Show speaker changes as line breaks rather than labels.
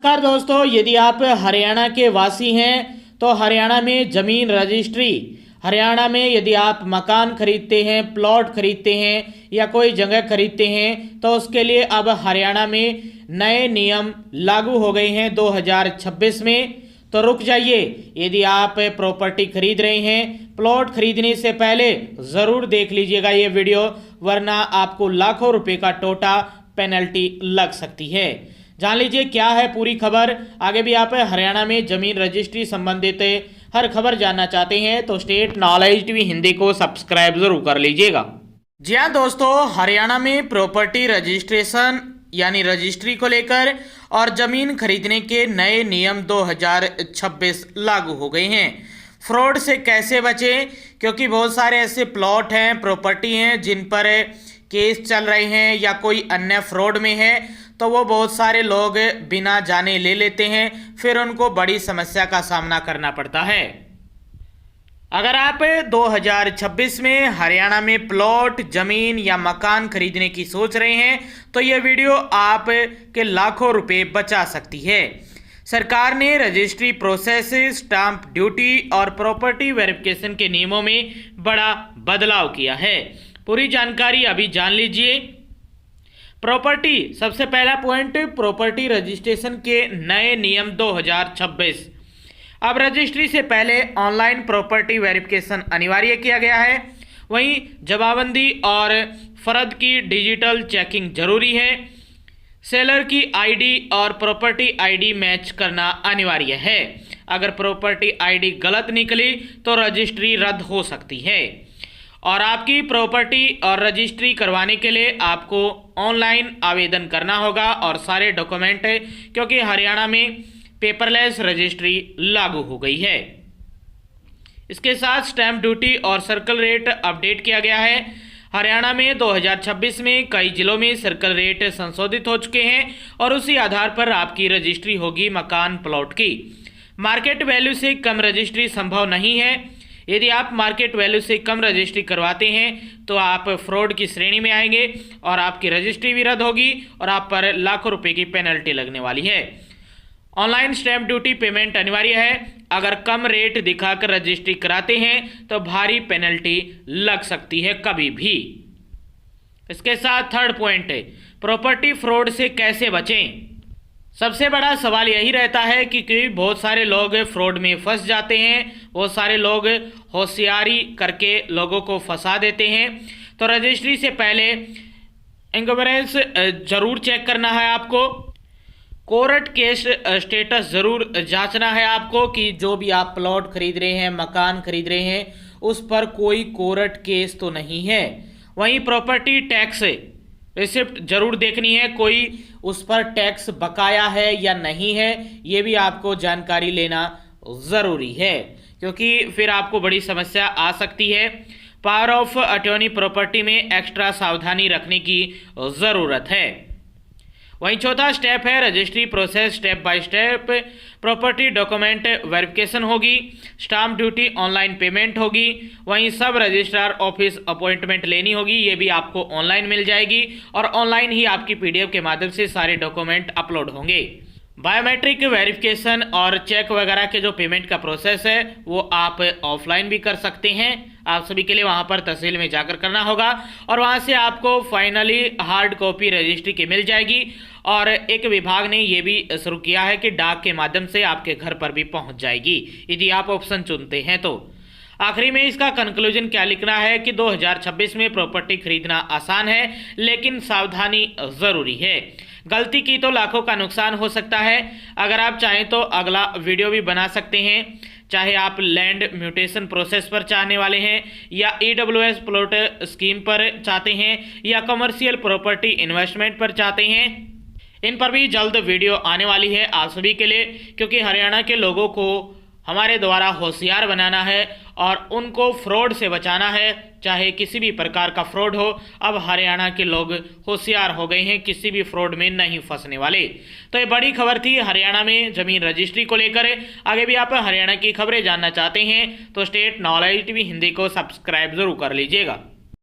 नमस्कार दोस्तों, यदि आप हरियाणा के वासी हैं तो हरियाणा में ज़मीन रजिस्ट्री, हरियाणा में यदि आप मकान खरीदते हैं, प्लॉट खरीदते हैं या कोई जगह खरीदते हैं तो उसके लिए अब हरियाणा में नए नियम लागू हो गए हैं 2026 में। तो रुक जाइए, यदि आप प्रॉपर्टी खरीद रहे हैं, प्लॉट खरीदने से पहले ज़रूर देख लीजिएगा ये वीडियो, वरना आपको लाखों रुपए का टोटा पेनल्टी लग सकती है। जान लीजिए क्या है पूरी खबर। आगे भी आप हरियाणा में ज़मीन रजिस्ट्री संबंधित हर खबर जानना चाहते हैं तो स्टेट नॉलेज टीवी हिंदी को सब्सक्राइब जरूर कर लीजिएगा। जी हाँ दोस्तों, हरियाणा में प्रॉपर्टी रजिस्ट्रेशन यानी रजिस्ट्री को लेकर और ज़मीन खरीदने के नए नियम 2026 लागू हो गए हैं। फ्रॉड से कैसे बचें, क्योंकि बहुत सारे ऐसे प्लॉट हैं, प्रॉपर्टी हैं जिन पर केस चल रहे हैं या कोई अन्य फ्रॉड में है, तो वो बहुत सारे लोग बिना जाने ले लेते हैं, फिर उनको बड़ी समस्या का सामना करना पड़ता है। अगर आप 2026 में हरियाणा में प्लॉट, ज़मीन या मकान खरीदने की सोच रहे हैं तो ये वीडियो आप के लाखों रुपए बचा सकती है। सरकार ने रजिस्ट्री प्रोसेस, स्टाम्प ड्यूटी और प्रॉपर्टी वेरिफिकेशन के नियमों में बड़ा बदलाव किया है। पूरी जानकारी अभी जान लीजिए। प्रॉपर्टी, सबसे पहला पॉइंट, प्रॉपर्टी रजिस्ट्रेशन के नए नियम 2026। अब रजिस्ट्री से पहले ऑनलाइन प्रॉपर्टी वेरिफिकेशन अनिवार्य किया गया है। वहीं जमाबंदी और फर्द की डिजिटल चेकिंग जरूरी है। सेलर की आईडी और प्रॉपर्टी आईडी मैच करना अनिवार्य है। अगर प्रॉपर्टी आईडी गलत निकली तो रजिस्ट्री रद्द हो सकती है। और आपकी प्रॉपर्टी और रजिस्ट्री करवाने के लिए आपको ऑनलाइन आवेदन करना होगा और सारे डॉक्यूमेंट, क्योंकि हरियाणा में पेपरलेस रजिस्ट्री लागू हो गई है। इसके साथ स्टैम्प ड्यूटी और सर्कल रेट अपडेट किया गया है। हरियाणा में 2026 में कई जिलों में सर्कल रेट संशोधित हो चुके हैं और उसी आधार पर आपकी रजिस्ट्री होगी मकान, प्लॉट की। मार्केट वैल्यू से कम रजिस्ट्री संभव नहीं है। यदि आप मार्केट वैल्यू से कम रजिस्ट्री करवाते हैं तो आप फ्रॉड की श्रेणी में आएंगे और आपकी रजिस्ट्री भी रद्द होगी और आप पर लाखों रुपए की पेनल्टी लगने वाली है। ऑनलाइन स्टैम्प ड्यूटी पेमेंट अनिवार्य है। अगर कम रेट दिखाकर रजिस्ट्री कराते हैं तो भारी पेनल्टी लग सकती है कभी भी। इसके साथ थर्ड पॉइंट है, प्रॉपर्टी फ्रॉड से कैसे बचें। सबसे बड़ा सवाल यही रहता है कि बहुत सारे लोग फ्रॉड में फंस जाते हैं, बहुत सारे लोग होशियारी करके लोगों को फंसा देते हैं। तो रजिस्ट्री से पहले इंश्योरेंस जरूर चेक करना है आपको। कोर्ट केस स्टेटस जरूर जांचना है आपको कि जो भी आप प्लॉट खरीद रहे हैं, मकान खरीद रहे हैं, उस पर कोई कोर्ट केस तो नहीं है। वहीं प्रॉपर्टी टैक्स रिसिप्ट जरूर देखनी है, कोई उस पर टैक्स बकाया है या नहीं है, ये भी आपको जानकारी लेना ज़रूरी है, क्योंकि फिर आपको बड़ी समस्या आ सकती है। पावर ऑफ अटॉर्नी प्रॉपर्टी में एक्स्ट्रा सावधानी रखने की ज़रूरत है। वहीं चौथा स्टेप है registry process, step by step property document verification होगी, स्टाम्प ड्यूटी ऑनलाइन पेमेंट होगी, वहीं सब रजिस्ट्रार ऑफिस अपॉइंटमेंट लेनी होगी, ये भी आपको ऑनलाइन मिल जाएगी और ऑनलाइन ही आपकी पीडीएफ के माध्यम से सारे डॉक्यूमेंट अपलोड होंगे। बायोमेट्रिक वेरिफिकेशन और चेक वगैरह के जो पेमेंट का प्रोसेस है वो आप ऑफलाइन भी कर सकते हैं। आप सभी के लिए वहां पर तहसील में जाकर करना होगा और वहां से आपको फाइनली हार्ड कॉपी रजिस्ट्री की मिल जाएगी। और एक विभाग ने ये भी शुरू किया है कि डाक के माध्यम से आपके घर पर भी पहुंच जाएगी यदि आप ऑप्शन चुनते हैं तो। आखिरी में इसका कंक्लूजन क्या लिखना है कि 2026 में प्रॉपर्टी खरीदना आसान है, लेकिन सावधानी जरूरी है। गलती की तो लाखों का नुकसान हो सकता है। अगर आप चाहें तो अगला वीडियो भी बना सकते हैं, चाहे आप लैंड म्यूटेशन प्रोसेस पर चाहने वाले हैं या EWS प्लॉट स्कीम पर चाहते हैं या कमर्शियल प्रॉपर्टी इन्वेस्टमेंट पर चाहते हैं, इन पर भी जल्द वीडियो आने वाली है आप सभी के लिए, क्योंकि हरियाणा के लोगों को हमारे द्वारा होशियार बनाना है और उनको फ्रॉड से बचाना है, चाहे किसी भी प्रकार का फ्रॉड हो। अब हरियाणा के लोग होशियार हो गए हैं, किसी भी फ्रॉड में नहीं फंसने वाले। तो ये बड़ी खबर थी हरियाणा में ज़मीन रजिस्ट्री को लेकर। आगे भी आप हरियाणा की खबरें जानना चाहते हैं तो स्टेट नॉलेज टीवी हिंदी को सब्सक्राइब जरूर कर लीजिएगा।